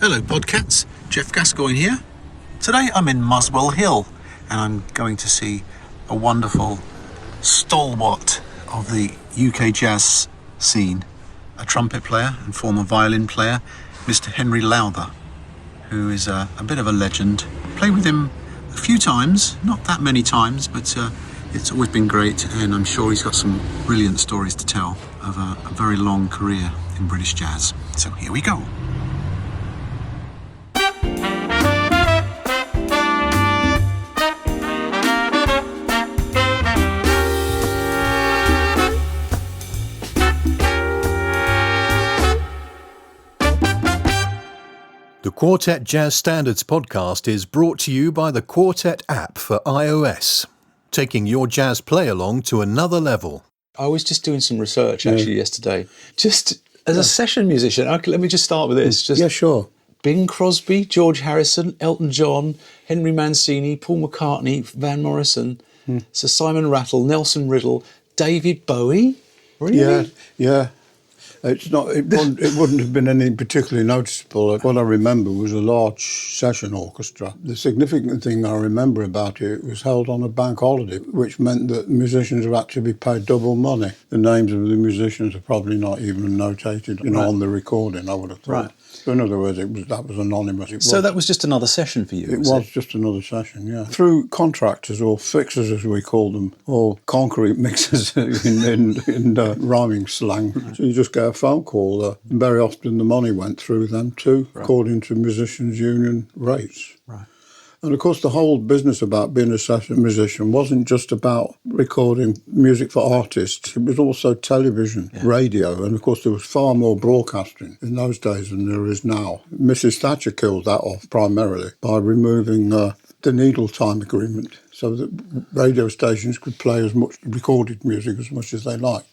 Hello Podcats, Geoff Gascoigne here. Today I'm in Muswell Hill and I'm going to see a wonderful stalwart of the UK jazz scene, a trumpet player and former violin player, Mr. Henry Lowther, who is a bit of a legend. Played with him a few times, not that many times, but it's always been great, and I'm sure he's got some brilliant stories to tell of a very long career in British jazz. So here we go. The Quartet Jazz Standards podcast is brought to you by the Quartet app for iOS, taking your jazz play-along to another level. I was just doing some research actually yesterday. Just as a session musician, let me just start with this. Yeah, sure. Bing Crosby, George Harrison, Elton John, Henry Mancini, Paul McCartney, Van Morrison, Sir Simon Rattle, Nelson Riddle, David Bowie. Really? Yeah. It wouldn't have been any particularly noticeable. What I remember was a large session orchestra. The significant thing I remember about it was held on a bank holiday, which meant that musicians were actually paid double money. The names of the musicians are probably not even notated, on the recording, I would have thought. Right. So in other words, that was anonymous. So that was just another session for you? It was just another session, yeah. Through contractors or fixers, as we call them, or concrete mixers in rhyming slang. So you just get a phone call. And very often the money went through them too, according to musicians' union rates. Right. And of course, the whole business about being a session musician wasn't just about recording music for artists. It was also television, radio, and of course there was far more broadcasting in those days than there is now. Mrs. Thatcher killed that off primarily by removing the needle time agreement, so that radio stations could play as much recorded music as much as they liked.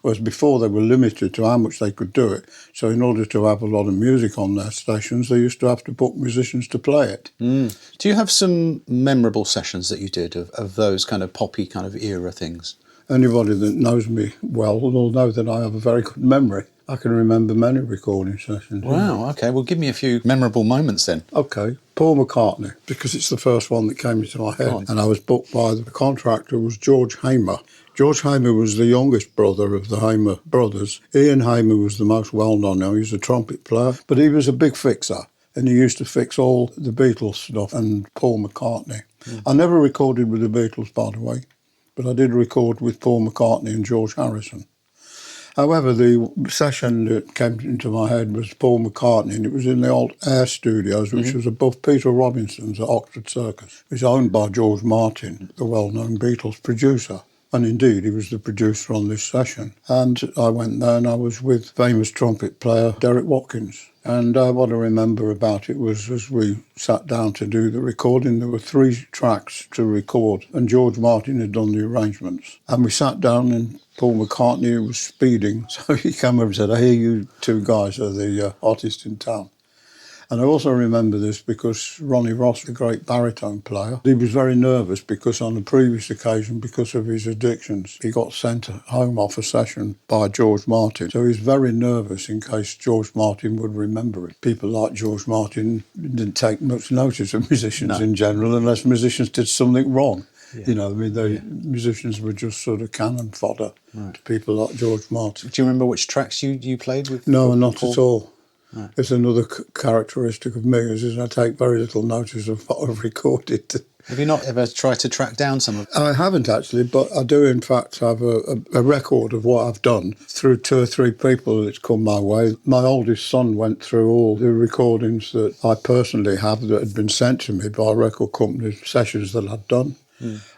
Whereas before they were limited to how much they could do it. So in order to have a lot of music on their stations, they used to have to book musicians to play it. Do you have some memorable sessions that you did of those kind of poppy kind of era things? Anybody that knows me well will know that I have a very good memory. I can remember many recording sessions. Wow, okay. Well, give me a few memorable moments then. Okay. Paul McCartney, because it's the first one that came into my head. And I was booked by the contractor was George Hamer. George Hamer was the youngest brother of the Hamer brothers. Ian Hamer was the most well-known. Now, he was a trumpet player, but he was a big fixer. And he used to fix all the Beatles stuff and Paul McCartney. I never recorded with the Beatles, by the way, but I did record with Paul McCartney and George Harrison. However, the session that came into my head was Paul McCartney, and it was in the old Air Studios, which was above Peter Robinson's at Oxford Circus. It was owned by George Martin, the well-known Beatles producer. And indeed, he was the producer on this session. And I went there and I was with famous trumpet player Derek Watkins. And what I remember about it was as we sat down to do the recording, there were 3 tracks to record, and George Martin had done the arrangements. And we sat down and Paul McCartney was speeding, so he came over and said, I hear you 2 guys are the artists in town. And I also remember this because Ronnie Ross, the great baritone player, he was very nervous because on the previous occasion, because of his addictions, he got sent home off a session by George Martin. So he was very nervous in case George Martin would remember it. People like George Martin didn't take much notice of musicians in general unless musicians did something wrong. Yeah. The musicians were just sort of cannon fodder to people like George Martin. Do you remember which tracks you played with? No, not Paul? at all. Right. It's another characteristic of me is I take very little notice of what I've recorded. Have you not ever tried to track down some of it? I haven't actually, but I do in fact have a record of what I've done through 2 or 3 people that's come my way. My oldest son went through all the recordings that I personally have that had been sent to me by record companies, sessions that I'd done.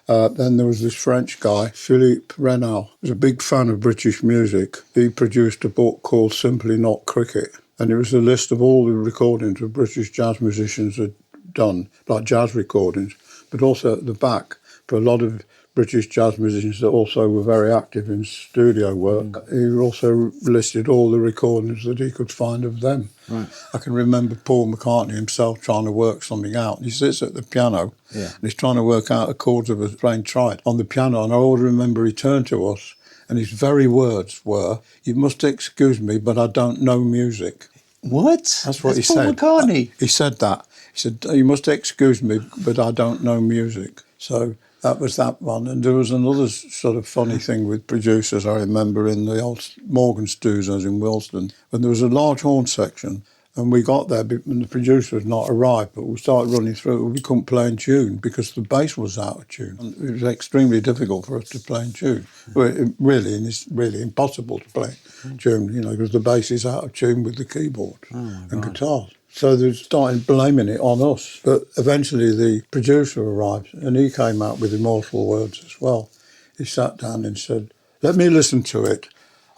Then there was this French guy, Philippe Renal, who was a big fan of British music. He produced a book called Simply Not Cricket. And it was a list of all the recordings of British jazz musicians had done, like jazz recordings, but also at the back for a lot of British jazz musicians that also were very active in studio work. He also listed all the recordings that he could find of them. Right. I can remember Paul McCartney himself trying to work something out. He sits at the piano and he's trying to work out a chords of a playing trite on the piano. And I always remember he turned to us and his very words were, "You must excuse me, but I don't know music." What? That's what he Paul said. McCartney. He said that. He said, "You must excuse me, but I don't know music." So that was that one. And there was another sort of funny thing with producers, I remember, in the old Morgan Studios in Wilston, when there was a large horn section, and we got there and the producer had not arrived, but we started running through it. We couldn't play in tune because the bass was out of tune. And it was extremely difficult for us to play in tune. Well, it's really impossible to play in tune, because the bass is out of tune with the keyboard and guitars. So they started blaming it on us. But eventually the producer arrived and he came out with immortal words as well. He sat down and said, "Let me listen to it.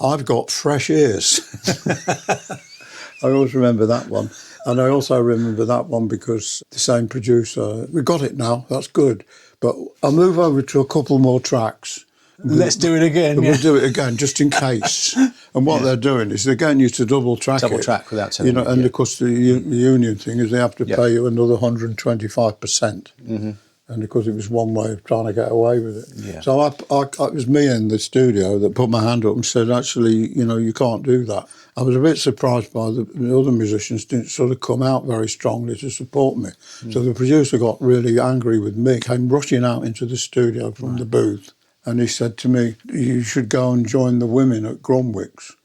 I've got fresh ears." I always remember that one. And I also remember that one because the same producer, "We got it now, that's good. But I'll move over to a couple more tracks. Let's do it again. And we'll do it again, just in case." And what they're doing is they're getting you to double track Double it. track without telling you. And of course the union thing is they have to pay you another 125%. And because it was one way of trying to get away with it. Yeah. So it was me in the studio that put my hand up and said, "Actually, you can't do that." I was a bit surprised by the other musicians didn't sort of come out very strongly to support me. So the producer got really angry with me, came rushing out into the studio from the booth, and he said to me, "You should go and join the women at Grunwick's."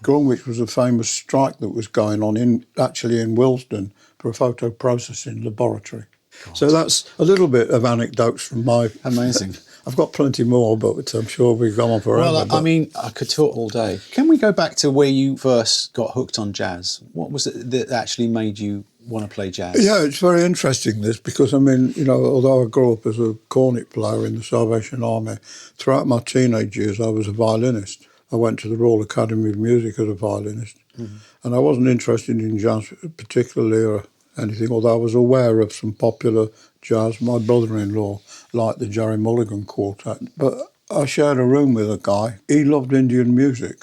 Grunwick was a famous strike that was going on in Wilston for a photo processing laboratory. So that's a little bit of anecdotes from my... Amazing. I've got plenty more, but I'm sure we've gone on forever. Well, I mean, I could talk all day. Can we go back to where you first got hooked on jazz? What was it that actually made you want to play jazz? Yeah, it's very interesting, this, because, although I grew up as a cornet player in the Salvation Army, throughout my teenage years I was a violinist. I went to the Royal Academy of Music as a violinist, and I wasn't interested in jazz particularly or anything, although I was aware of some popular jazz. My brother-in-law liked the Jerry Mulligan Quartet, but I shared a room with a guy. He loved Indian music,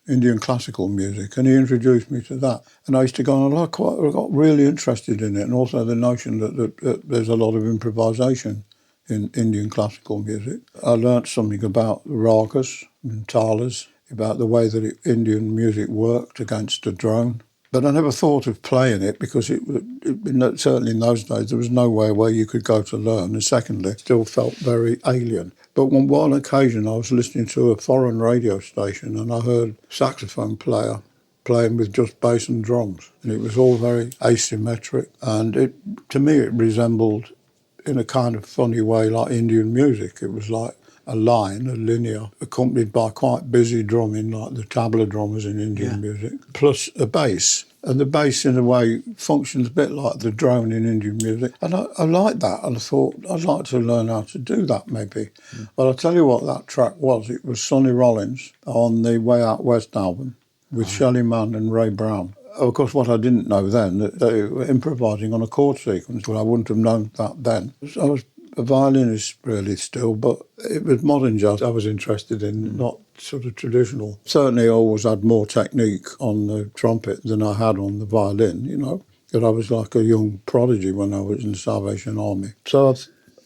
Indian classical music, and he introduced me to that. And I used to go, and I got really interested in it, and also the notion that there's a lot of improvisation in Indian classical music. I learnt something about ragas and talas, about the way that Indian music worked against a drone. But I never thought of playing it because certainly in those days there was nowhere where you could go to learn. And secondly, it still felt very alien. But on one occasion I was listening to a foreign radio station and I heard a saxophone player playing with just bass and drums. And it was all very asymmetric. And to me it resembled, in a kind of funny way, like Indian music. It was like a line, a linear, accompanied by quite busy drumming, like the tabla drummers in Indian music, plus a bass. And the bass, in a way, functions a bit like the drone in Indian music. And I liked that, and I thought, I'd like to learn how to do that, maybe. Well, I'll tell you what that track was. It was Sonny Rollins on the Way Out West album with Shelley Mann and Ray Brown. Of course, what I didn't know then, that they were improvising on a chord sequence. Well, I wouldn't have known that then. I was a violinist really still, but it was modern jazz I was interested in, not sort of traditional. Certainly I always had more technique on the trumpet than I had on the violin, because I was like a young prodigy when I was in the Salvation Army. So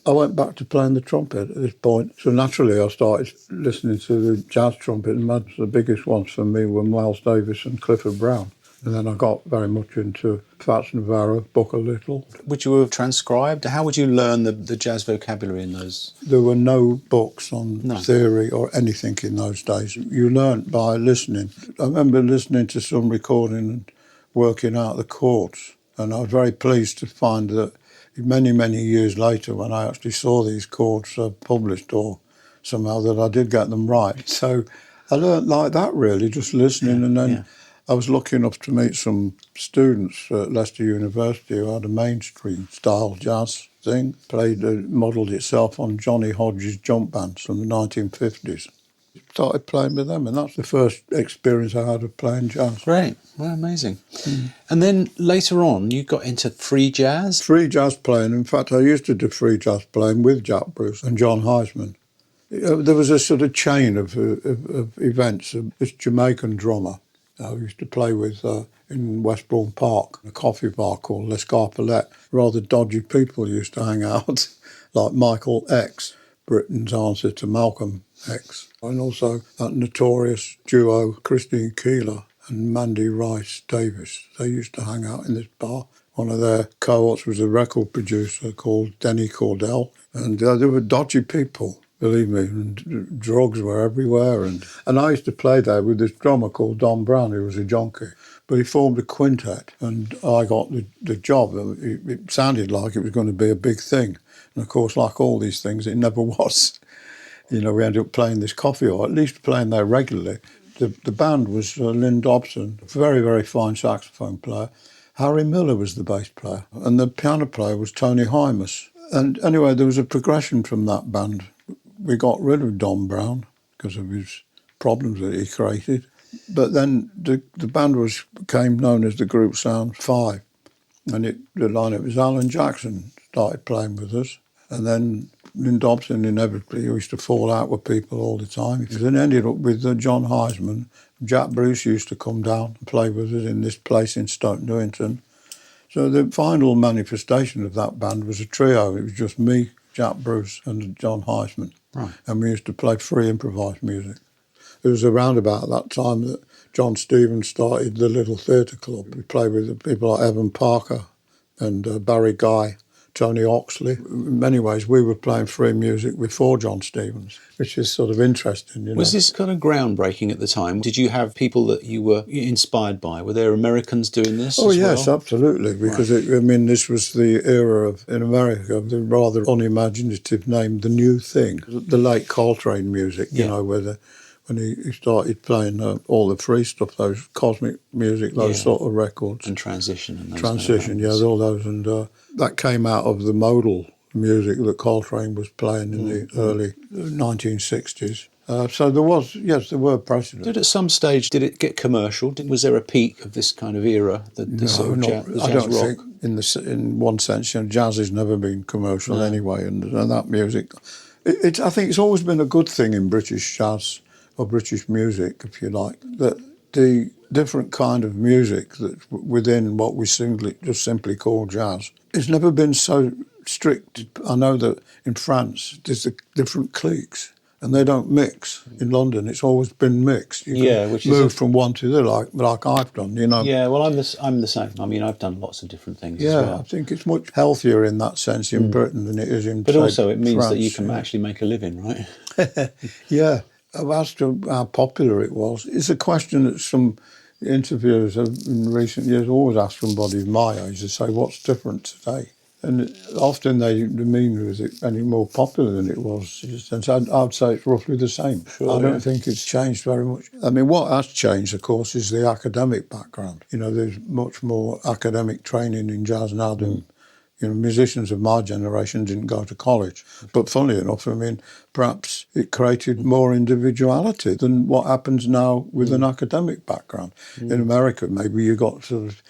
I went back to playing the trumpet at this point. So naturally I started listening to the jazz trumpet, and the biggest ones for me were Miles Davis and Clifford Brown. And then I got very much into Fats Navarro, Booker Little. Would you have transcribed? How would you learn the jazz vocabulary in those? There were no books on theory or anything in those days. You learnt by listening. I remember listening to some recording and working out the chords. And I was very pleased to find that many, many years later, when I actually saw these chords published or somehow, that I did get them right. So I learnt like that, really, just listening. And then I was lucky enough to meet some students at Leicester University who had a mainstream style jazz thing, modelled itself on Johnny Hodges' jump bands from the 1950s. Started playing with them, and that's the first experience I had of playing jazz. Great, well, amazing. And then later on, you got into free jazz? Free jazz playing. In fact, I used to do free jazz playing with Jack Bruce and John Heisman. There was a sort of chain of events. This Jamaican drummer I used to play with in Westbourne Park, a coffee bar called L'Escarpolette. Rather dodgy people used to hang out, like Michael X, Britain's answer to Malcolm X, and also that notorious duo Christine Keeler and Mandy Rice Davis. They used to hang out in this bar. One of their cohorts was a record producer called Denny Cordell, and they were dodgy people, believe me, and drugs were everywhere. And I used to play there with this drummer called Don Brown, who was a junkie. But he formed a quintet, and I got the job. It sounded like it was going to be a big thing. And of course, like all these things, it never was. We ended up playing this coffee, or at least playing there regularly. The band was Lynn Dobson, a very, very fine saxophone player. Harry Miller was the bass player, and the piano player was Tony Hymas. And anyway, there was a progression from that band. We got rid of Don Brown because of his problems that he created. But then the band became known as the Group Sound 5. And the lineup was Alan Jackson started playing with us. And then Lynn Dobson inevitably used to fall out with people all the time. Then ended up with John Heisman. Jack Bruce used to come down and play with us in this place in Stoke Newington. So the final manifestation of that band was a trio. It was just me, Jack Bruce and John Heisman. Right. And we used to play free improvised music. It was around about that time that John Stevens started the Little Theatre Club. We played with people like Evan Parker and Barry Guy, Tony Oxley. In many ways, we were playing free music before John Stevens, which is sort of interesting. Was this kind of groundbreaking at the time? Did you have people that you were inspired by? Were there Americans doing this? Oh, as yes, well? absolutely. Because, this was the era in America, the rather unimaginative name, The New Thing. The late Coltrane music, when he started playing all the free stuff, those cosmic music, those sort of records. And Transition. And those Transition, all those. And that came out of the modal music that Coltrane was playing in the early 1960s. So there were precedents. At some stage, did it get commercial? Was there a peak of this kind of era? The sort of jazz I don't rock? think, in one sense, jazz has never been commercial anyway, and that music. I think it's always been a good thing in British jazz, or British music, if you like, that the different kind of music that's within what we just simply call jazz, it's never been so strict. I know that in France, there's the different cliques, and they don't mix. In London, it's always been mixed. You can which move is from one to the other, like I've done, Yeah, well, I'm the same. I mean, I've done lots of different things as well. I think it's much healthier in that sense in Britain than it is in, But also it means France, that you can actually make a living, right? Yeah. I've asked how popular it was. It's a question that some interviewers have in recent years always asked somebody my age to say, what's different today? And often they demean was it any more popular than it was. And I'd say it's roughly the same. Sure, I don't think it's changed very much. I mean, what has changed, of course, is the academic background. There's much more academic training in jazz now than musicians of my generation didn't go to college. But funnily enough, perhaps it created more individuality than what happens now with an academic background. In America, maybe you got sort of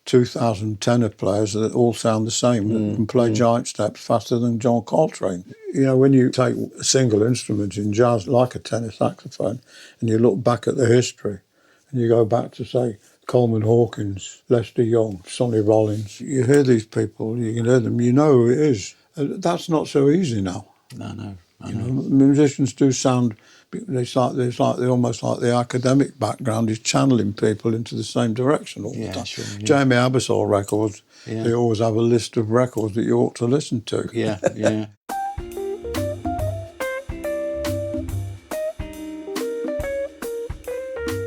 2,000 tenor players that all sound the same and play giant steps faster than John Coltrane. When you take a single instrument in jazz, like a tenor saxophone, and you look back at the history, and you go back to, say, Coleman Hawkins, Lester Young, Sonny Rollins. You hear these people, you can hear them, you know who it is. That's not so easy now. No. Musicians do sound, they're almost like the academic background is channeling people into the same direction all the time. Sure, yeah. Jamie Abersol records, they always have a list of records that you ought to listen to. Yeah.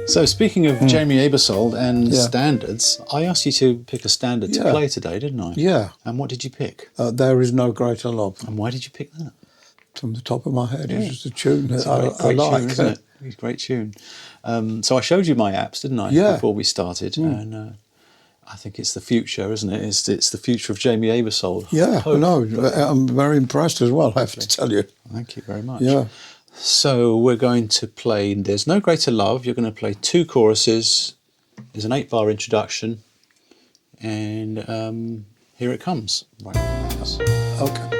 So speaking of Jamie Abersol and standards, I asked you to pick a standard to play today, didn't I? Yeah. And what did you pick? There Is No Greater Love. And why did you pick that? From the top of my head, it's just a tune that I Great like. tune, isn't it? It's a great tune. So I showed you my apps, didn't I? Yeah. Before we started, and I think it's the future, isn't it? It's the future of Jamie Abersol. Yeah, I'm very impressed as well, I have to tell you. Thank you very much. Yeah. So we're going to play There's No Greater Love. You're going to play two choruses. There's an 8-bar introduction. And here it comes. Right. Okay.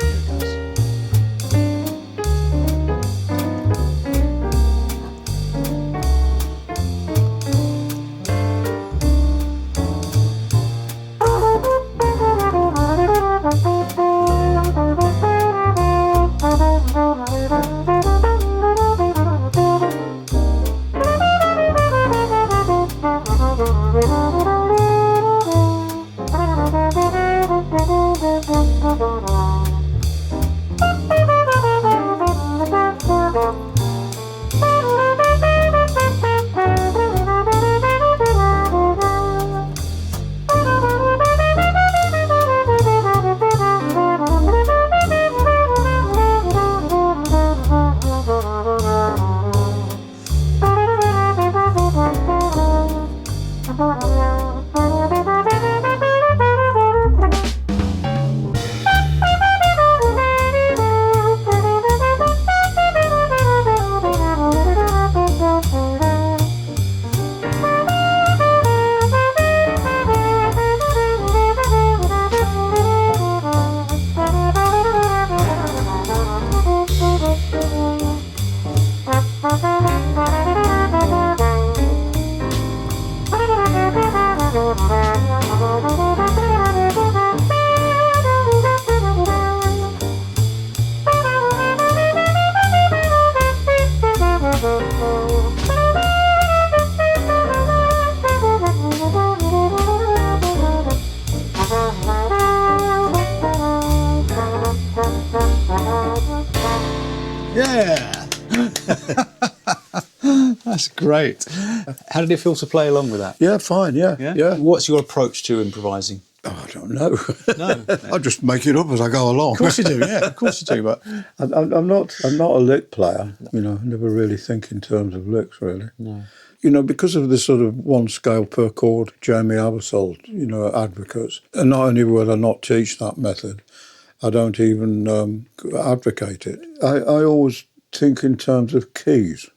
Yeah. That's great. How did it feel to play along with that? Yeah, fine, yeah. What's your approach to improvising? Oh, I don't know. No. I just make it up as I go along. Of course you do, yeah. Of course you do, but I'm not a lick player. You know, I never really think in terms of licks, really. No. You know, because of the sort of one scale per chord Jamie Abersold, you know, advocates, and not only would I not teach that method, I don't even advocate it. I always think in terms of keys.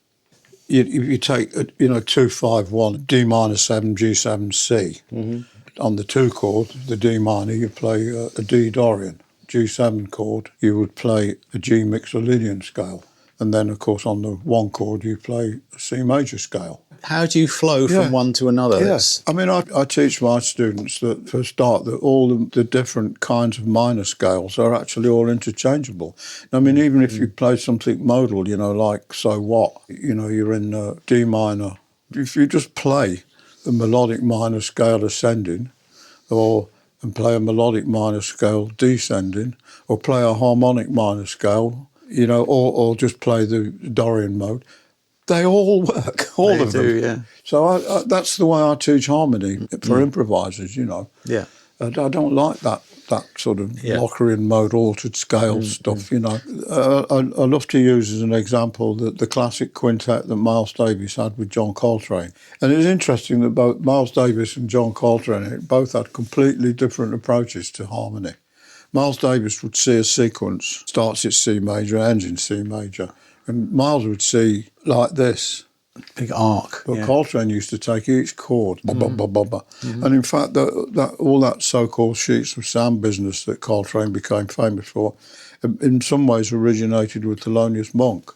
You take, 2-5-1, D minor 7, G7, C. Mm-hmm. On the 2 chord, the D minor, you play a D Dorian. G7 chord, you would play a G Mixolydian scale. And then, of course, on the 1 chord, you play a C major scale. How do you flow from one to another? Yes. I mean, I teach my students that, for a start, that all the different kinds of minor scales are actually all interchangeable. I mean, even if you play something modal, you know, like So What, you know, you're in D minor. If you just play a melodic minor scale ascending, and play a melodic minor scale descending, or play a harmonic minor scale, you know, or just play the Dorian mode, they all work, all of them. Yeah. So I that's the way I teach harmony for improvisers, you know. Yeah. I don't like that sort of Lockerian mode, altered scale stuff, you know. I love to use as an example the classic quintet that Miles Davis had with John Coltrane. And it's interesting that both Miles Davis and John Coltrane both had completely different approaches to harmony. Miles Davis would see a sequence, starts at C major, ends in C major. And Miles would see like this. Big arc. But Coltrane used to take each chord, and in fact, all that so-called sheets of sound business that Coltrane became famous for, in some ways originated with Thelonious Monk.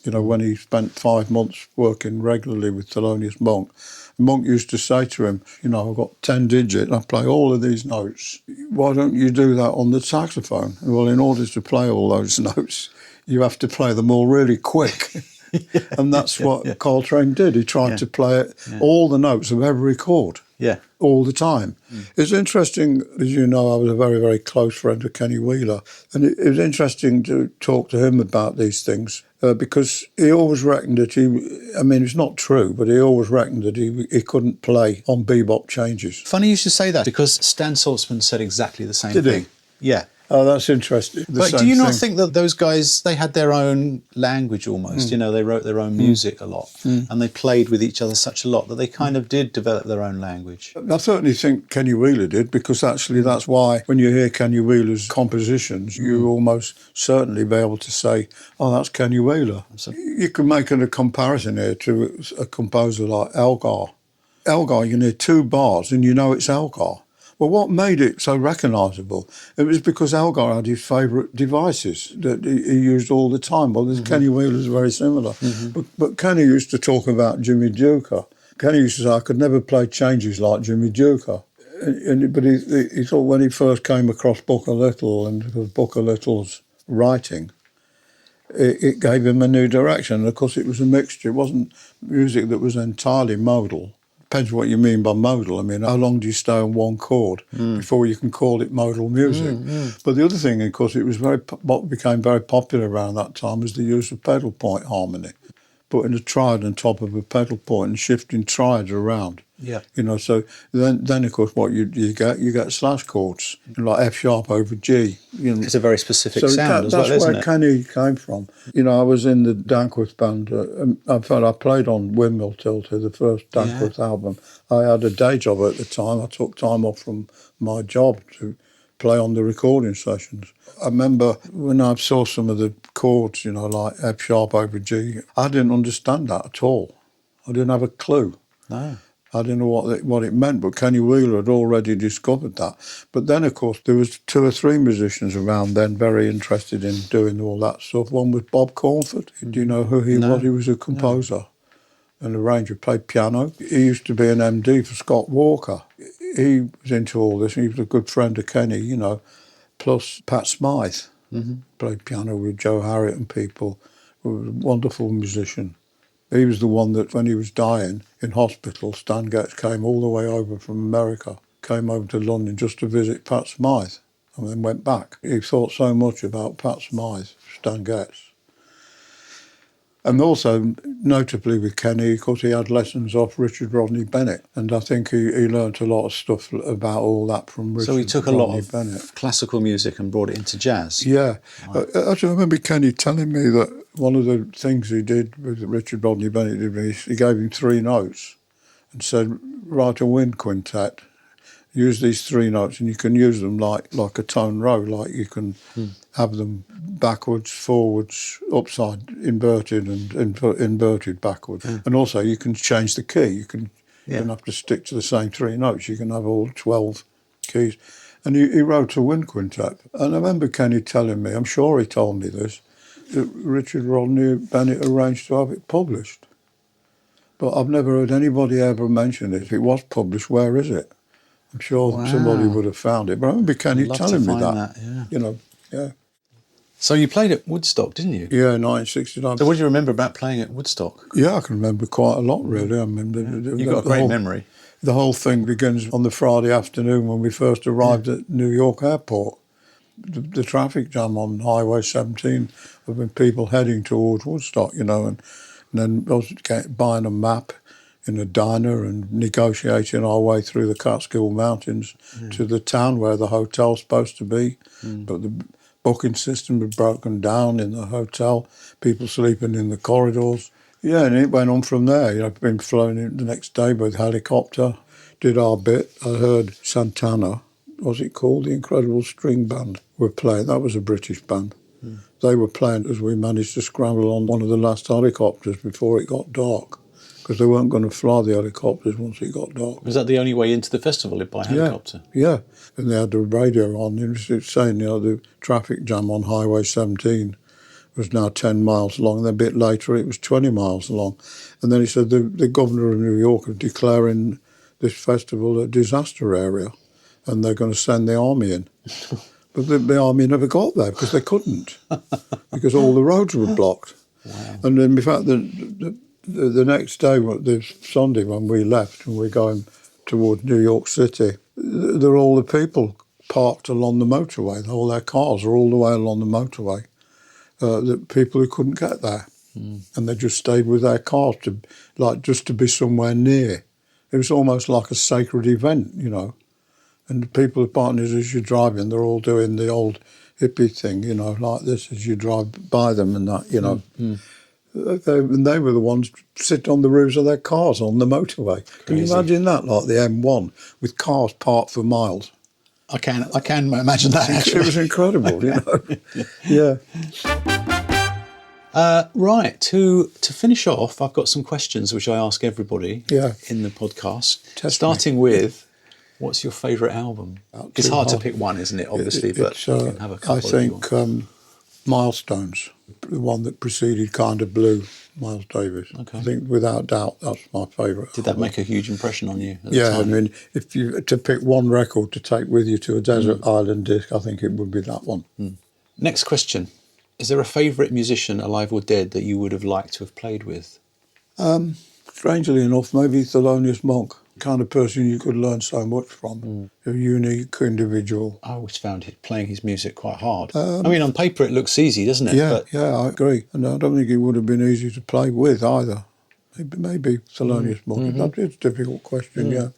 You know, when he spent 5 months working regularly with Thelonious Monk, Monk used to say to him, you know, I've got 10 digits, I play all of these notes. Why don't you do that on the saxophone? Well, in order to play all those notes, you have to play them all really quick. And that's what Coltrane did. He tried to play all the notes of every chord all the time. It's interesting, as you know, I was a very, very close friend of Kenny Wheeler, and it was interesting to talk to him about these things because he always reckoned that it's not true, but he always reckoned that he couldn't play on bebop changes. Funny you should say that, because Stan Saltzman said exactly the same thing. Did he? Yeah. Oh, that's interesting. But do you not think that those guys, they had their own language almost? You know, they wrote their own music a lot, and they played with each other such a lot that they kind of did develop their own language. I certainly think Kenny Wheeler did, because actually that's why when you hear Kenny Wheeler's compositions, you almost certainly be able to say, oh, that's Kenny Wheeler. You can make a comparison here to a composer like Elgar. Elgar, you need 2 bars and you know it's Elgar. Well, what made it so recognisable? It was because Elgar had his favourite devices that he used all the time. Well, Kenny Wheeler's very similar. But Kenny used to talk about Jimmy Duca. Kenny used to say, I could never play changes like Jimmy Duca. But he thought when he first came across Booker Little and Booker Little's writing, it gave him a new direction. And of course, it was a mixture. It wasn't music that was entirely modal. depends what you mean by modal. I mean, how long do you stay on one chord before you can call it modal music? But the other thing, of course, what became very popular around that time was the use of pedal point harmony, putting a triad on top of a pedal point and shifting triads around. Yeah. So then of course, what you get slash chords, like F sharp over G. It's a very specific So sound as well, that's isn't where it? Kenny came from. I was in the Dankworth band. In fact, I played on Windmill Tilted, the first Dankworth album. I had a day job at the time. I took time off from my job to play on the recording sessions. I remember when I saw some of the chords, like F sharp over G, I didn't understand that at all. I didn't have a clue. No. I didn't know what it meant, but Kenny Wheeler had already discovered that. But then, of course, there was 2 or 3 musicians around then very interested in doing all that stuff. One was Bob Cornford. Do you know who he was? He was a composer and arranger, played piano. He used to be an MD for Scott Walker. He was into all this, and he was a good friend of Kenny, plus Pat Smythe. Played piano with Joe Harriott and people. He was a wonderful musician. He was the one that, when he was dying in hospital, Stan Getz came all the way over from America, came over to London just to visit Pat Smythe, and then went back. He thought so much about Pat Smythe, Stan Getz. And also, notably with Kenny, because he had lessons off Richard Rodney Bennett, and I think he learnt a lot of stuff about all that from Richard Rodney Bennett. So he took a lot of classical music and brought it into jazz? Yeah. Actually, I remember Kenny telling me that one of the things he did with Richard Rodney Bennett, he gave him 3 notes and said, write a wind quintet, use these 3 notes, and you can use them like a tone row, like you can have them backwards, forwards, upside, inverted, and inverted backwards. And also you can change the key. You don't have to stick to the same 3 notes. You can have all 12 keys. And he wrote a wind quintet. And I remember Kenny telling me, I'm sure he told me this, that Richard Rodney Bennett arranged to have it published. But I've never heard anybody ever mention it. If it was published, where is it? I'm sure somebody would have found it. But I remember Kenny telling me that. Yeah. So you played at Woodstock, didn't you? Yeah, 1969. So what do you remember about playing at Woodstock? Yeah, I can remember quite a lot, really. I mean, You've got a great memory. The whole thing begins on the Friday afternoon when we first arrived at New York Airport. The traffic jam on Highway 17 of people heading towards Woodstock, and then I was buying a map in a diner and negotiating our way through the Catskill Mountains to the town where the hotel's supposed to be. But the booking system had broken down in the hotel, people sleeping in the corridors. Yeah, and it went on from there. I've been flown in the next day with helicopter, did our bit. I heard Santana, what's it called? The Incredible String Band were playing. That was a British band. They were playing as we managed to scramble on one of the last helicopters before it got dark, because they weren't going to fly the helicopters once it got dark. Was that the only way into the festival, by helicopter? Yeah. And they had the radio on, and it was saying, the traffic jam on Highway 17 was now 10 miles long, and then a bit later it was 20 miles long. And then he said the governor of New York is declaring this festival a disaster area, and they're going to send the army in. But the army never got there because they couldn't, because all the roads were blocked. Wow. And then, in fact, the next day, the Sunday when we left and we're going towards New York City, there are all the people parked along the motorway. All their cars are all the way along the motorway. The people who couldn't get there, and they just stayed with their cars just to be somewhere near. It was almost like a sacred event, And the people, partners, as you're driving, they're all doing the old hippie thing, like this as you drive by them and that, They were the ones sit on the roofs of their cars on the motorway. Can you imagine that, like the M1 with cars parked for miles? I can imagine that. Actually, it was incredible, Yeah. Right, to finish off, I've got some questions which I ask everybody in the podcast. Starting with, what's your favourite album? It's hard to pick one, isn't it? Obviously, but you can have a couple. I think Milestones, the one that preceded Kind of Blue, Miles Davis. Okay. I think without doubt that's my favourite. Did that make a huge impression on you at the Yeah, time? I mean, if you to pick one record to take with you to a desert island disc, I think it would be that one. Next question. Is there a favourite musician, alive or dead, that you would have liked to have played with? Strangely enough, maybe Thelonious Monk. kind of person you could learn so much from. A unique individual. I always found playing his music quite hard. I mean, on paper it looks easy, doesn't it? Yeah, I agree. And I don't think it would have been easy to play with either. Maybe Thelonious Monk. It's a difficult question, yeah.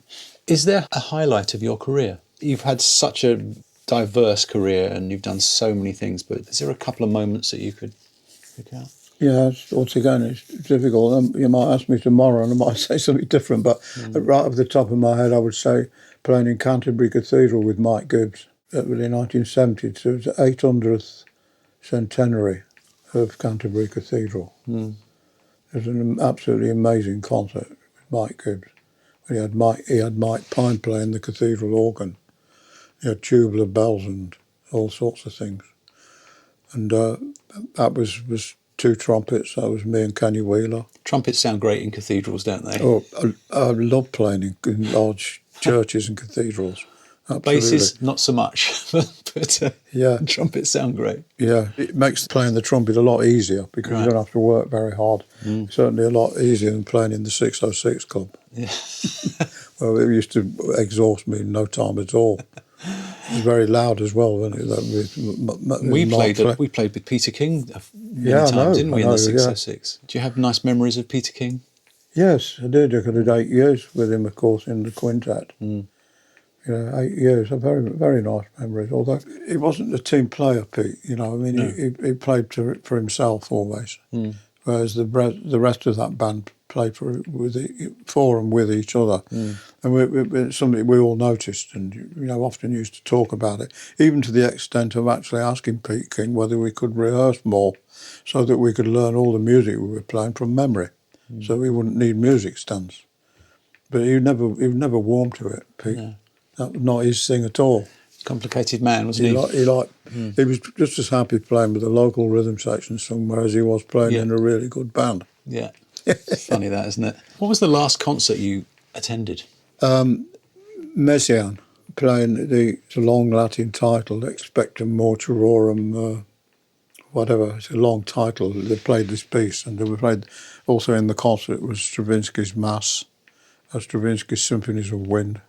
Is there a highlight of your career? You've had such a diverse career and you've done so many things, but is there a couple of moments that you could pick out? Yeah, once again, it's difficult. You might ask me tomorrow and I might say something different, but right off the top of my head, I would say playing in Canterbury Cathedral with Mike Gibbs in 1970. So it was the 800th centenary of Canterbury Cathedral. It was an absolutely amazing concert with Mike Gibbs. He had Mike Pine playing the cathedral organ. He had tubular bells and all sorts of things. And that was two trumpets. That was me and Kenny Wheeler. Trumpets sound great in cathedrals, don't they? Oh, I love playing in large churches and cathedrals. Absolutely. Basses, not so much, but trumpets sound great. Yeah, it makes playing the trumpet a lot easier because you don't have to work very hard. Certainly a lot easier than playing in the 606 Club. Yeah. Well, it used to exhaust me in no time at all. It was very loud as well, wasn't it? We played with Peter King many times, didn't we, in the 606? Do you have nice memories of Peter King? Yes, I did. I did 8 years with him, of course, in the quintet. 8 years, a very, very nice memories. Although he wasn't a team player, Pete. I mean, he played for himself always, whereas the rest of that band played for and with each other, and it's something we all noticed, and often used to talk about it, even to the extent of actually asking Pete King whether we could rehearse more, so that we could learn all the music we were playing from memory, so we wouldn't need music stands. But he never warmed to it, Pete. No. That was not his thing at all. Complicated man, wasn't he? He was just as happy playing with a local rhythm section somewhere as he was playing in a really good band. Yeah. It's funny that, isn't it? What was the last concert you attended? Messiaen, playing the long Latin title, Expectum Mortuorum, whatever. It's a long title. They played this piece, and they were played also in the concert was Stravinsky's Mass, Stravinsky's Symphonies of Wind,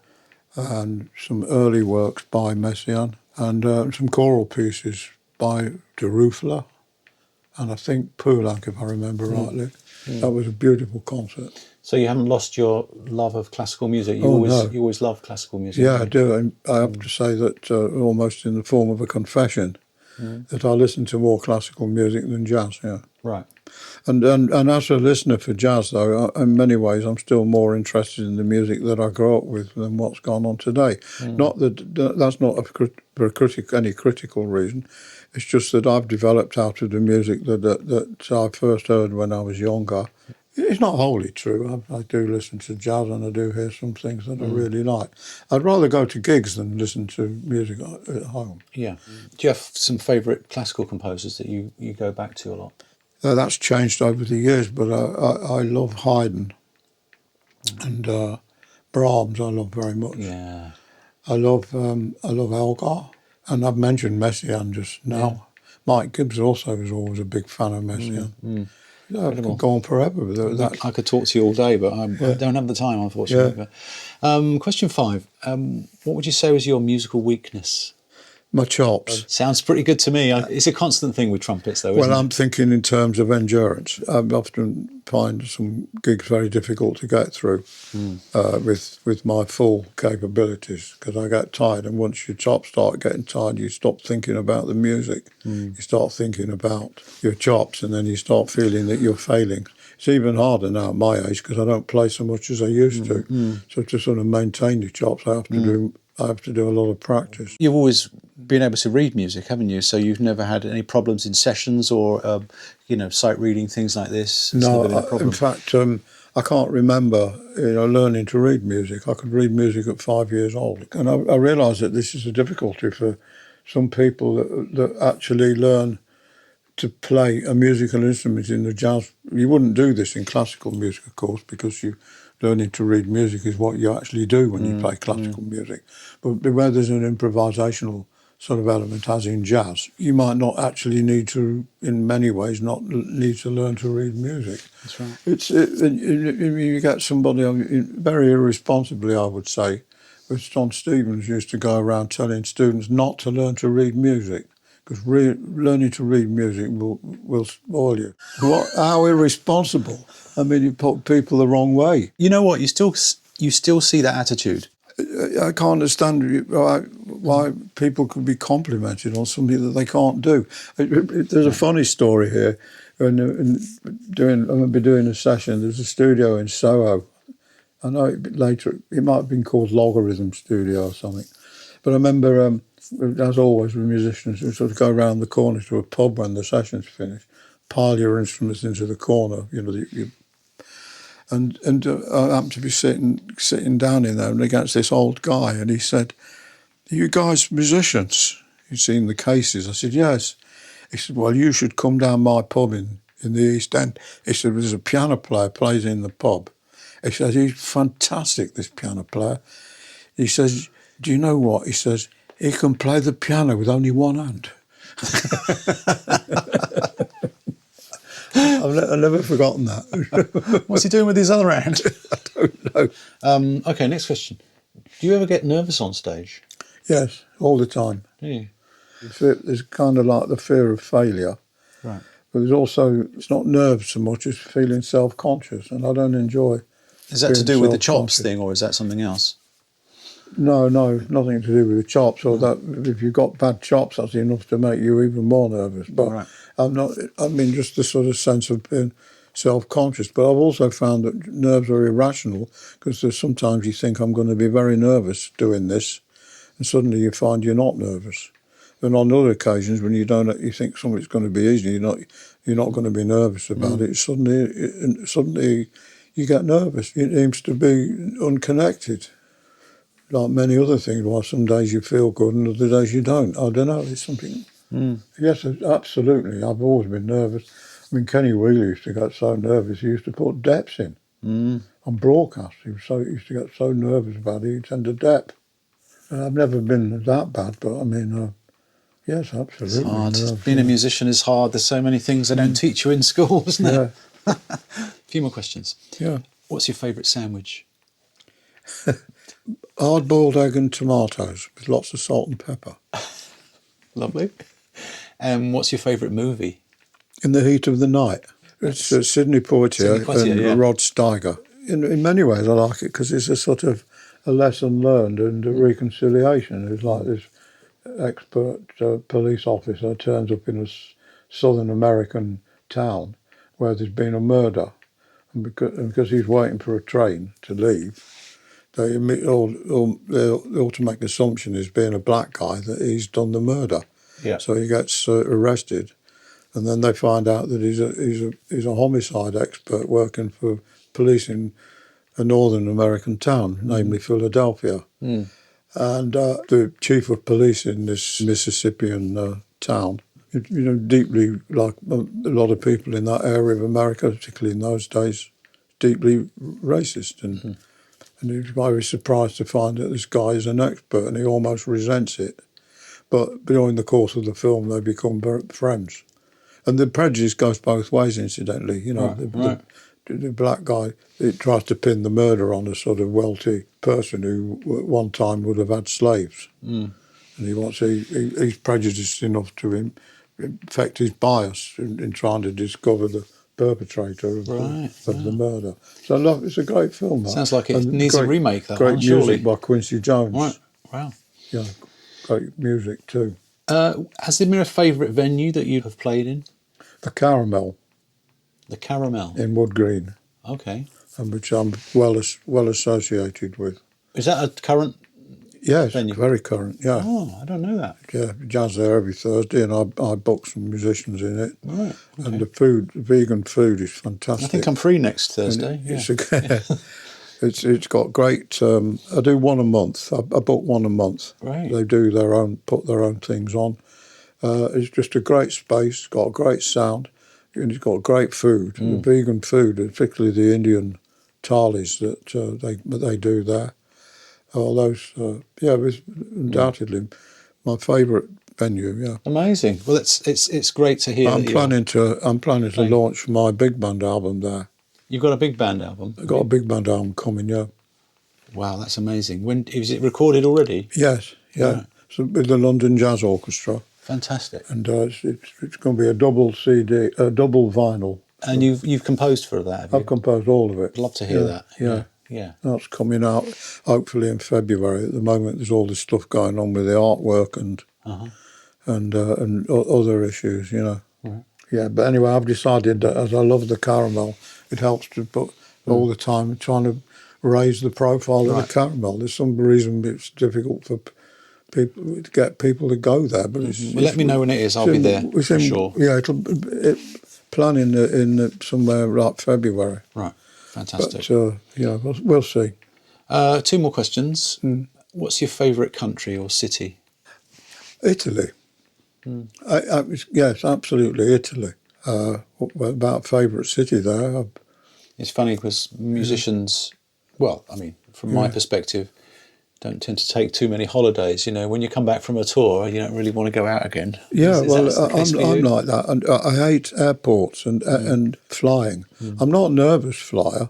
and some early works by Messiaen, and some choral pieces by de Roufler, and I think Poulenc, if I remember rightly. That was a beautiful concert. So you haven't lost your love of classical music? You always loved classical music? Yeah, I do. And I have to say that almost in the form of a confession, that I listen to more classical music than jazz, Right. And as a listener for jazz, though, in many ways, I'm still more interested in the music that I grew up with than what's gone on today. Not that's not for any critical reason. It's just that I've developed out of the music that I first heard when I was younger. It's not wholly true. I do listen to jazz and I do hear some things that I really like. I'd rather go to gigs than listen to music at home. Yeah. Do you have some favourite classical composers that you go back to a lot? That's changed over the years, but I love Haydn and Brahms. I love very much. Yeah. I love Elgar, and I've mentioned Messiaen just now. Yeah. Mike Gibbs also was always a big fan of Messiaen. I could go on forever with that. I could talk to you all day, but I don't have the time, unfortunately. Yeah. Question 5. What would you say was your musical weakness? My chops. Sounds pretty good to me. It's a constant thing with trumpets, though, isn't it? I'm thinking in terms of endurance. I often find some gigs very difficult to get through with my full capabilities because I get tired, and once your chops start getting tired, you stop thinking about the music. You start thinking about your chops, and then you start feeling that you're failing. It's even harder now at my age because I don't play so much as I used to. So to sort of maintain your chops, I have to do a lot of practice. You've always been able to read music, haven't you? So you've never had any problems in sessions or, sight reading, things like this? It's no, in fact, I can't remember, learning to read music. I could read music at 5 years old. And I realise that this is a difficulty for some people that actually learn to play a musical instrument in the jazz. You wouldn't do this in classical music, of course, because learning to read music is what you actually do when you play classical music. But where there's an improvisational sort of element as in jazz. You might not actually need to, in many ways, not need to learn to read music. That's right. You get somebody, very irresponsibly, I would say, which John Stevens used to go around telling students not to learn to read music, because learning to read music will spoil you. How irresponsible. I mean, you put people the wrong way. You know what? You still see that attitude. I can't understand why people could be complimented on something that they can't do. There's a funny story here. I'm going to be doing a session. There's a studio in Soho. I know later it might have been called Logarithm Studio or something. But I remember, as always with musicians, you sort of go around the corner to a pub when the session's finished, pile your instruments into the corner, And I happened to be sitting down in there and against this old guy, and he said, "Are you guys musicians?" He'd seen the cases. I said, "Yes." He said, "Well, you should come down my pub in the East End." He said, "There's a piano player plays in the pub." He said, "He's fantastic, this piano player." He says, "Do you know what?" He says, "He can play the piano with only one hand." I've never forgotten that. What's he doing with his other hand? I don't know. Okay, next question. Do you ever get nervous on stage? Yes, all the time. Do you? There's kind of like the fear of failure. Right. But there's also, it's not nerves so much as feeling self-conscious, and I don't enjoy. Is that to do with the chops thing, or is that something else? No, nothing to do with the chops. Or that if you've got bad chops, that's enough to make you even more nervous. But right. I'm not. I mean, just the sort of sense of being self-conscious. But I've also found that nerves are irrational, because there's sometimes you think I'm going to be very nervous doing this, and suddenly you find you're not nervous. And on other occasions, when you think something's going to be easy, you're not going to be nervous about it. Suddenly you get nervous. It seems to be unconnected. Like many other things, why some days you feel good and other days you don't. I don't know, it's something... Yes, absolutely, I've always been nervous. I mean, Kenny Wheeler used to get so nervous, he used to put deps in on broadcast. He used to get so nervous about it, he'd send a dep. And I've never been that bad, but I mean, yes, absolutely. It's hard. Being a musician is hard. There's so many things they don't teach you in school, isn't there? Yeah. A few more questions. Yeah. What's your favourite sandwich? Hard-boiled egg and tomatoes with lots of salt and pepper. Lovely. And what's your favourite movie? In the Heat of the Night. It's Sidney Poitier and Rod Steiger. In many ways I like it because it's a sort of a lesson learned and a reconciliation. It's like this expert police officer turns up in a southern American town where there's been a murder. And because he's waiting for a train to leave, they automatic assumption is, being a black guy, that he's done the murder. Yeah. So he gets arrested, and then they find out that he's a homicide expert working for police in a northern American town, namely Philadelphia. And the chief of police in this Mississippian town, deeply, like a lot of people in that area of America, particularly in those days, deeply racist. And he was very surprised to find that this guy is an expert, and he almost resents it. But during the course of the film, they become friends. And the prejudice goes both ways, incidentally. The black guy, it tries to pin the murder on a sort of wealthy person who at one time would have had slaves. And he's prejudiced enough to affect his bias in trying to discover the perpetrator of the murder. So look, it's a great film. Sounds like it needs a remake, though. Great music by Quincy Jones. Right. Wow. Yeah, great music too. Has there been a favourite venue that you have played in? The Caramel. The Caramel? In Wood Green. Okay. And which I'm well associated with. Is that a current Yes, venue? Very current, yeah. Oh, I don't know that. Yeah, jazz there every Thursday, and I book some musicians in it. Right. Okay. And the vegan food is fantastic. I think I'm free next Thursday. It's got great. I do one a month. I book one a month. Right. They do put their own things on. It's just a great space. Got a great sound, and it's got great food. The vegan food, particularly the Indian thalis that they do there. All those, undoubtedly my favourite venue. Yeah. Amazing. Well, it's great to hear. I'm planning to launch my big band album there. You've got a big band album. I've got a big band album coming. Yeah. Wow, that's amazing. When is it recorded already? Yes. Yeah. Right. So with the London Jazz Orchestra. Fantastic. And it's going to be a double CD, a double vinyl. And you've composed for that, have you? I've composed all of it. I'd love to hear that. Yeah. That's coming out hopefully in February. At the moment, there's all this stuff going on with the artwork and other issues, you know. Right. Yeah, but anyway, I've decided that as I love the caramel, it helps to put all the time trying to raise the profile of the caramel. There's some reason it's difficult for people to get people to go there, but let me know when it is. I'll be there for sure. Yeah, planning in somewhere like February. Right, fantastic. But we'll see. 2 more questions. What's your favourite country or city? Italy. Yes, absolutely, Italy. About favourite city there. It's funny because musicians, well, I mean, from my perspective, don't tend to take too many holidays. You know, when you come back from a tour, you don't really want to go out again. Yeah, I'm like that. And I hate airports and flying. I'm not a nervous flyer,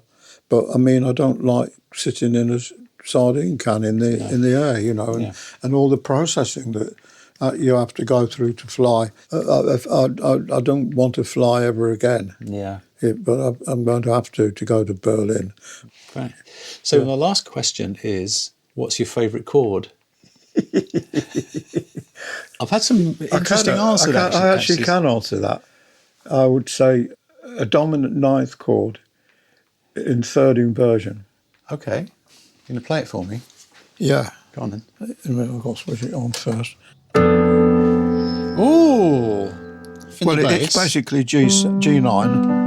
but I mean, I don't like sitting in a sardine can in the air, you know, and all the processing that you have to go through to fly. I don't want to fly ever again. Yeah. But I'm going to have to go to Berlin. Great. So my last question is, what's your favourite chord? I've had some interesting answers. I actually can answer that. I would say a dominant ninth chord in third inversion. Okay. You going to play it for me? Yeah. Go on then. I've got to switch it on first. Ooh. Well, it's basically G9.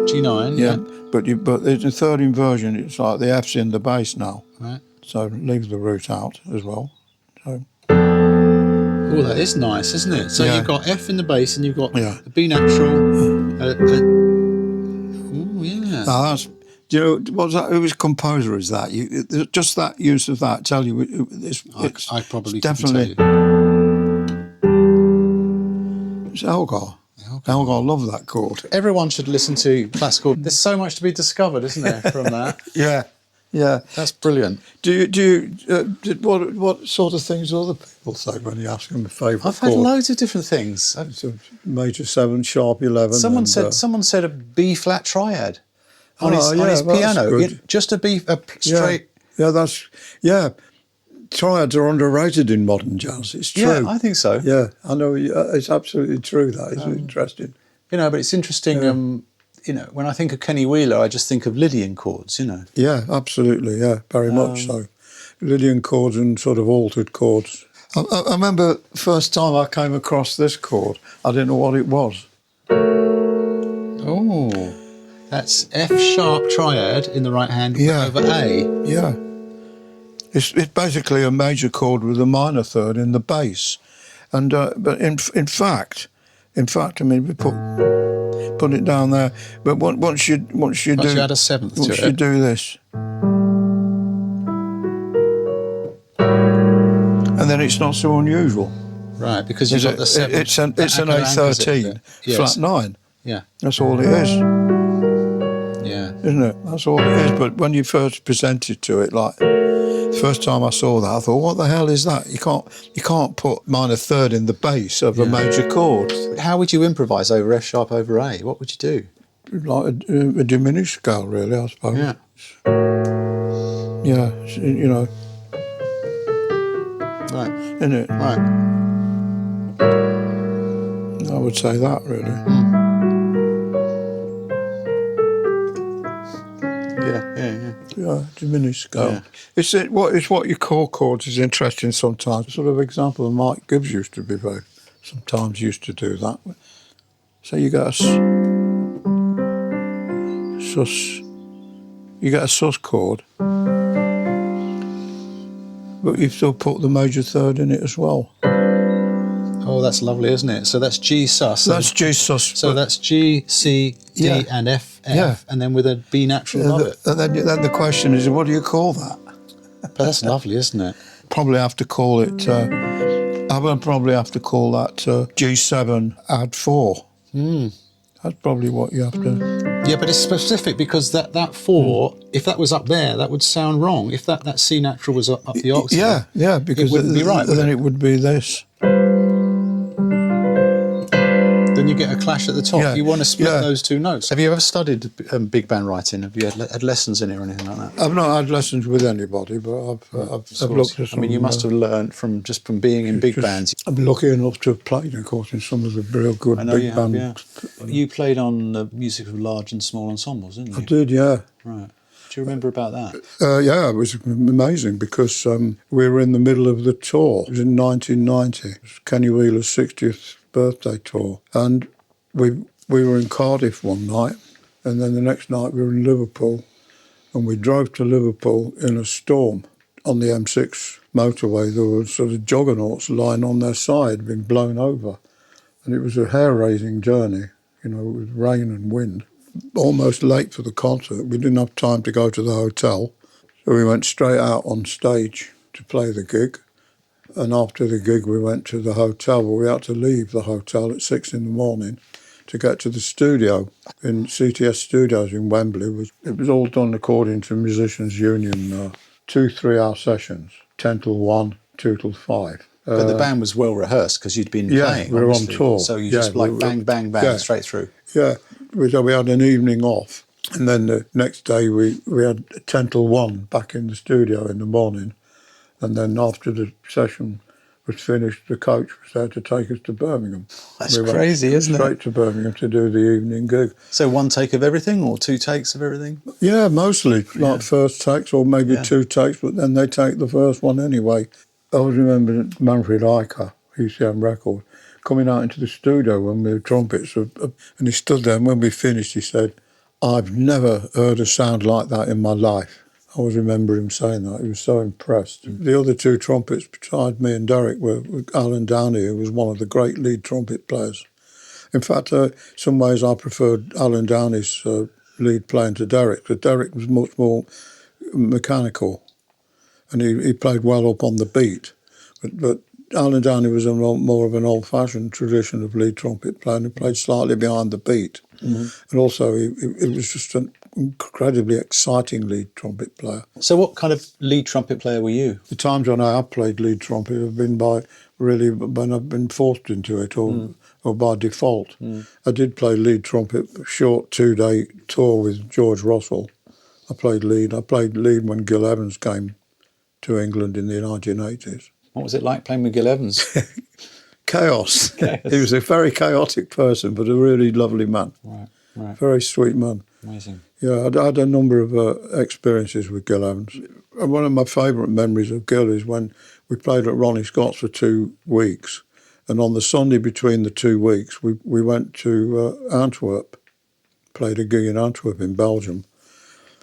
G9, yeah. But in third inversion, it's like the F's in the bass now. Right. So leave the root out as well. So. Oh, that is nice, isn't it? So you've got F in the bass and you've got a B natural. Oh, yeah. Now that's, do you know, what's that? Whose composer is that? Just that use of that tell you I probably definitely. It's Elgar. Elgar, love that chord. Everyone should listen to classical. There's so much to be discovered, isn't there, from that? Yeah. That's brilliant. What sort of things do other people say when you ask them a favourite I've had loads of different things. Major 7, sharp 11. Someone said a B flat triad on his piano. Just a B straight. Yeah. Triads are underrated in modern jazz. It's true. Yeah, I think so. Yeah, I know. It's absolutely true. That is interesting. You know, but it's interesting. You know, when I think of Kenny Wheeler, I just think of Lydian chords. You know. Yeah, absolutely. Yeah, very much so. Lydian chords and sort of altered chords. I remember the first time I came across this chord, I didn't know what it was. Oh, that's F sharp triad in the right hand over A. Yeah. It's basically a major chord with a minor third in the bass, and but in fact, I mean, we put it down there. But once you add a seventh to it, you do this, and then it's not so unusual, right? Because you've got the seventh. It's an A13 flat 9. Yeah, that's all it is. Yeah, isn't it? That's all it is. But when you first presented to it, like. First time I saw that, I thought, what the hell is that? You can't put minor third in the bass of a major chord. How would you improvise over F sharp over A? What would you do? Like a diminished scale, really, I suppose. Yeah. Yeah, you know. Right. Isn't it? Right. I would say that, really. Yeah, diminished scale. Yeah. It's what you call chords is interesting sometimes. Sort of example Mike Gibbs used to do that. So you get a sus chord, but you still put the major third in it as well. Oh, that's lovely, isn't it? So that's G sus. That's G sus. So that's G, C, D, and F, and then with a B natural above it. And then the question is, what do you call that? But that's lovely, isn't it? Probably have to call it I would probably have to call that G7 add 4. That's probably what you have to... Yeah, but it's specific because that 4, if that was up there, that would sound wrong. If that C natural was up the octave, yeah, because it wouldn't be right, would then it? it would be this. Then you get a clash at the top. Yeah, You want to split yeah. those two notes. Have you ever studied big band writing? Have you had lessons in it or anything like that? I've not had lessons with anybody, but I've looked at some... I mean, you must have learned from being in big bands. I'm lucky enough to have played, of course, in some of the real good big bands. Yeah. You played on the music of large and small ensembles, didn't you? I did, yeah. Right. Do you remember about that? Yeah, it was amazing because we were in the middle of the tour. It was in 1990. It was Kenny Wheeler's 60th birthday tour. And we were in Cardiff one night, and then the next night we were in Liverpool, and we drove to Liverpool in a storm. On the M6 motorway, there were sort of juggernauts lying on their side, being blown over. And it was a hair-raising journey, with rain and wind. Almost late for the concert. We didn't have time to go to the hotel, so we went straight out on stage to play the gig. And after the gig, we went to the hotel, but we had to leave the hotel at 6 in the morning to get to the studio in CTS Studios in Wembley. It was all done according to Musicians Union, 2 3-hour sessions, 10 till 1, 2 till 5. But the band was well rehearsed because you'd been playing. We were obviously. on tour. So you just bang, bang, bang, straight through. Yeah, we had an evening off. And then the next day we had 10 till 1 back in the studio in the morning. And then after the session was finished, the coach was there to take us to Birmingham. That's crazy, isn't it? Straight to Birmingham to do the evening gig. So 1 take of everything or 2 takes of everything? Yeah, mostly like first takes or maybe 2 takes, but then they take the first one anyway. I always remember Manfred Eicher, ECM Record, coming out into the studio when we were trumpets, and he stood there, and when we finished, he said, "I've never heard a sound like that in my life." I always remember him saying that. He was so impressed. The other 2 trumpets beside me and Derek were Alan Downey, who was one of the great lead trumpet players. In fact, some ways I preferred Alan Downey's lead playing to Derek, because Derek was much more mechanical, and he played well up on the beat. But Alan Downey was more of an old-fashioned tradition of lead trumpet playing. He played slightly behind the beat. Mm-hmm. And also, it was just an incredibly exciting lead trumpet player. So what kind of lead trumpet player were you? The times when I have played lead trumpet have been when I've been forced into it or by default. I did play lead trumpet, a short 2-day tour with George Russell. I played lead when Gil Evans came to England in the 1980s. What was it like playing with Gil Evans? Chaos. He was a very chaotic person, but a really lovely man. Right. Very sweet man. Amazing. Yeah, I had a number of experiences with Gil Evans. And one of my favourite memories of Gil is when we played at Ronnie Scott's for 2 weeks. And on the Sunday between the 2 weeks, we went to Antwerp, played a gig in Antwerp in Belgium.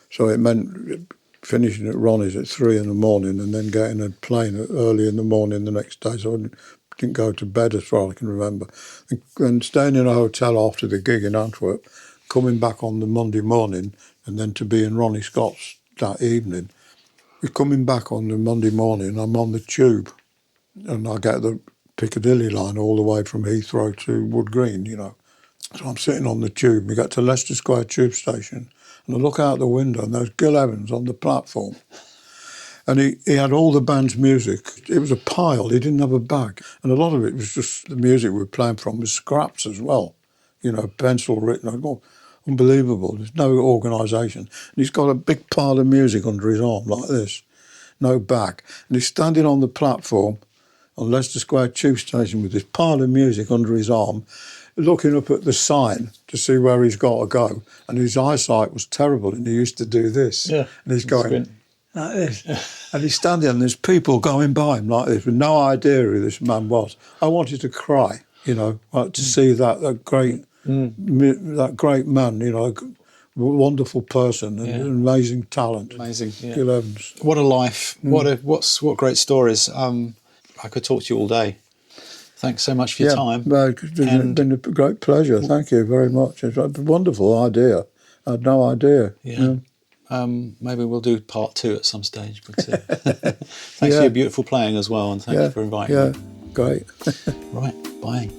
So it meant finishing at Ronnie's at 3 in the morning and then getting a plane early in the morning the next day. So I didn't go to bed as far as I can remember. And staying in a hotel after the gig in Antwerp, coming back on the Monday morning and then to be in Ronnie Scott's that evening. We're coming back on the Monday morning, I'm on the tube and I get the Piccadilly line all the way from Heathrow to Wood Green, So I'm sitting on the tube, we get to Leicester Square tube station and I look out the window and there's Gil Evans on the platform. And he had all the band's music. It was a pile, he didn't have a bag. And a lot of it was just the music we were playing from was scraps as well. Pencil written. Oh, unbelievable. There's no organisation. And he's got a big pile of music under his arm like this. No bag. And he's standing on the platform on Leicester Square tube station with this pile of music under his arm, looking up at the sign to see where he's got to go. And his eyesight was terrible and he used to do this. Yeah. And he's going like this. And he's standing and there's people going by him like this with no idea who this man was. I wanted to cry, to see that great man, wonderful person and amazing talent. Amazing, yeah. Gil Evans. What a life. What great stories. I could talk to you all day. Thanks so much for your time. It's been a great pleasure. Thank you very much. It's a wonderful idea. I had no idea. Yeah. Maybe we'll do part 2 at some stage. But thanks for your beautiful playing as well, and thank you for inviting me. Great. Right, bye.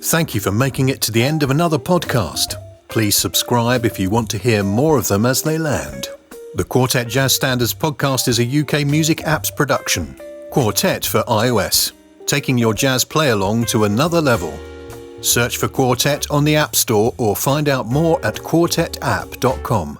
Thank you for making it to the end of another podcast. Please subscribe if you want to hear more of them as they land. The Quartet Jazz Standards podcast is a UK Music Apps production. Quartet for iOS, taking your jazz play along to another level. Search for Quartet on the App Store or find out more at quartetapp.com.